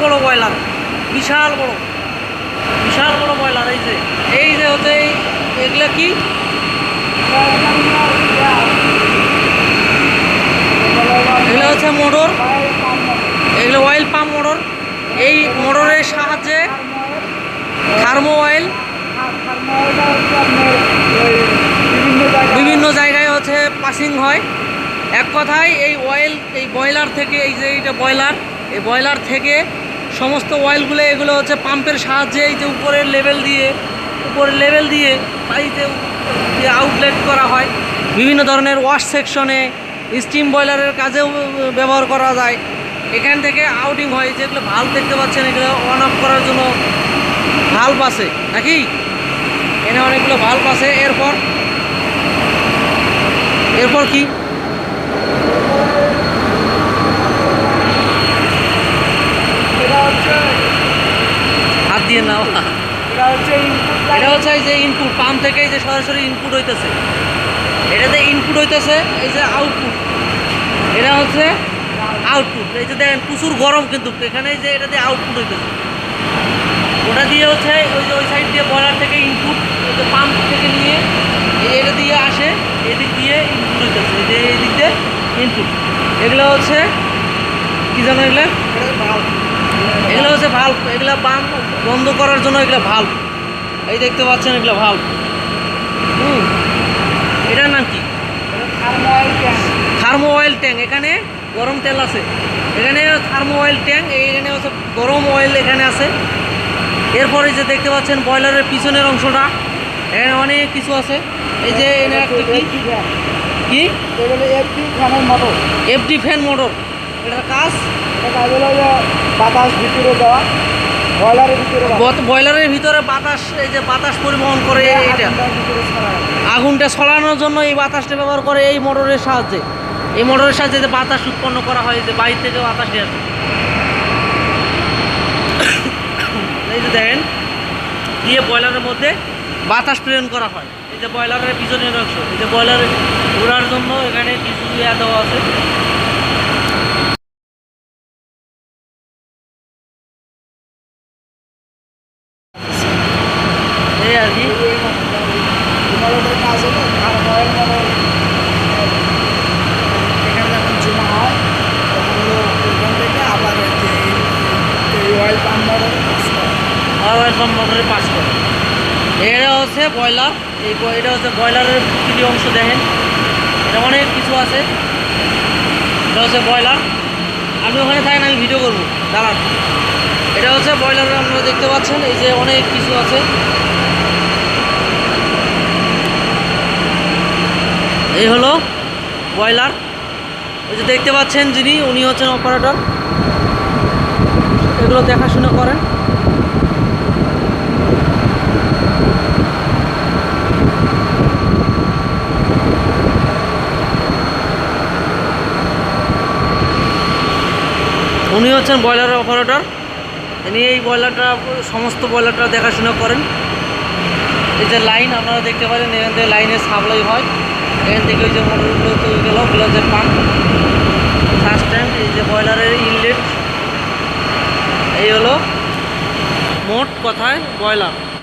বড় বয়লার, বিশাল বড় বয়লার। এই যে হচ্ছে এগুলো কি, এগুলো হচ্ছে মোটর, এগুলো অয়েল পাম্প মোটর। এই মোটরের সাহায্যে থার্মো অয়েল বিভিন্ন জায়গায় হচ্ছে পাসিং হয়। এক কথায় এই অয়েল, এই বয়লার থেকে, এই যে এইটা বয়লার, এই বয়লার থেকে সমস্ত অয়েলগুলো এগুলো হচ্ছে পাম্পের সাহায্যে এই যে উপরের লেভেল দিয়ে পাইপে আউটলেট করা হয়। বিভিন্ন ধরনের ওয়াশ সেকশনে, স্টিম বয়লারের কাজেও ব্যবহার করা যায়। এখান থেকে আউটিং হয়, যেগুলো ভাল্ব দেখতে পাচ্ছেন, এগুলো অন অফ করার জন্য ভাল্ব আছে নাকি, এখানে অনেকগুলো ভাল্ব আছে। এরপর কি, হাত দিয়ে নাও, এটা হচ্ছে এই যে ইনপুট, পাম্প থেকে এই যে সরাসরি ইনপুট হইতেছে, এটাতে ইনপুট হইতেছে, এই যে আউটপুট, এটা হচ্ছে আউটপুট। এই যে দেখেন প্রচুর গরম, কিন্তু এখানে যে এটা দিয়ে আউটপুট হইতেছে, ওটা দিয়ে হচ্ছে ওই সাইড দিয়ে বয়লার থেকে ইনপুট, পাম্প থেকে নিয়ে এটা দিয়ে আসে, এদিক দিয়ে ইনপুট হইতেছে, এই যে এই দিক দিয়ে ইনপুট। এগুলো হচ্ছে কি জানো, এগুলো হচ্ছে ভাল্ব, এগুলো পাম্প বন্ধ করার জন্য এগুলো ভাল্ব, এই দেখতে পাচ্ছেন এগুলো ভাল্ব। এটার নাম কি, থার্মো অয়েল ট্যাঙ্ক। এখানে গরম তেল আছে, এখানে থার্মো অয়েল ট্যাঙ্ক, এখানে হচ্ছে গরম অয়েল এখানে আছে। এরপরে যে দেখতে পাচ্ছেন বয়লারের পিছনের অংশটা, এখানে অনেক কিছু আছে। এই যে কি এফডি ফ্যান মোটর, এটার কাজ বাতাস ভিতরে দেওয়া, বয়লারের ভিতরে বাতাস, এই যে বাতাস পরিবহন করে, এইটা আগুনটা ছড়ানোর জন্য এই বাতাসটা ব্যবহার করে এই মোটরের সাহায্যে। এই মোটরের সাহায্যে যে বাতাস উৎপন্ন করা হয়, যে বাইরে থেকে বাতাস নিয়ে আসে। এই যে দেখেন দিয়ে বয়লারের মধ্যে বাতাস প্রেরণ করা হয়। এই যে বয়লারের পিছনের অংশ, এই যে বয়লারের ঘোরার জন্য এখানে কিছু দেওয়া আছে। এই আর কি, এখানে যখন জমা হয় তখন হলো ওইখান থেকে আবার এই অয়েল পাম্প মোটরে পাস করে। এটা হচ্ছে বয়লার, এটা হচ্ছে বয়লারের প্রতিটি অংশ দেখেন, এটা অনেক কিছু আছে। এটা হচ্ছে বয়লার, আপনি ওখানে থাকেন, আমি ভিডিও করবো দাঁড়ান। এটা হচ্ছে বয়লারের, আপনারা দেখতে পাচ্ছেন এই যে অনেক কিছু আছে। এই হলো বয়লার, ওই যে দেখতে পাচ্ছেন যিনি, উনি হচ্ছেন অপারেটর, এগুলো দেখাশোনা করেন। উনি হচ্ছেন বয়লারের অপারেটর, তিনি এই বয়লারটা, সমস্ত বয়লারটা দেখাশোনা করেন। এই যে লাইন আপনারা দেখতে পারেন, এখান থেকে লাইনের সাপ্লাই হয়, এখান থেকে ওই যে মোটরগুলো তৈরি গেল, ওগুলো হচ্ছে পাম্প, ফার্স্ট টাইম। এই যে বয়লারের ইনলেট, এই হলো মোট কথায় বয়লার।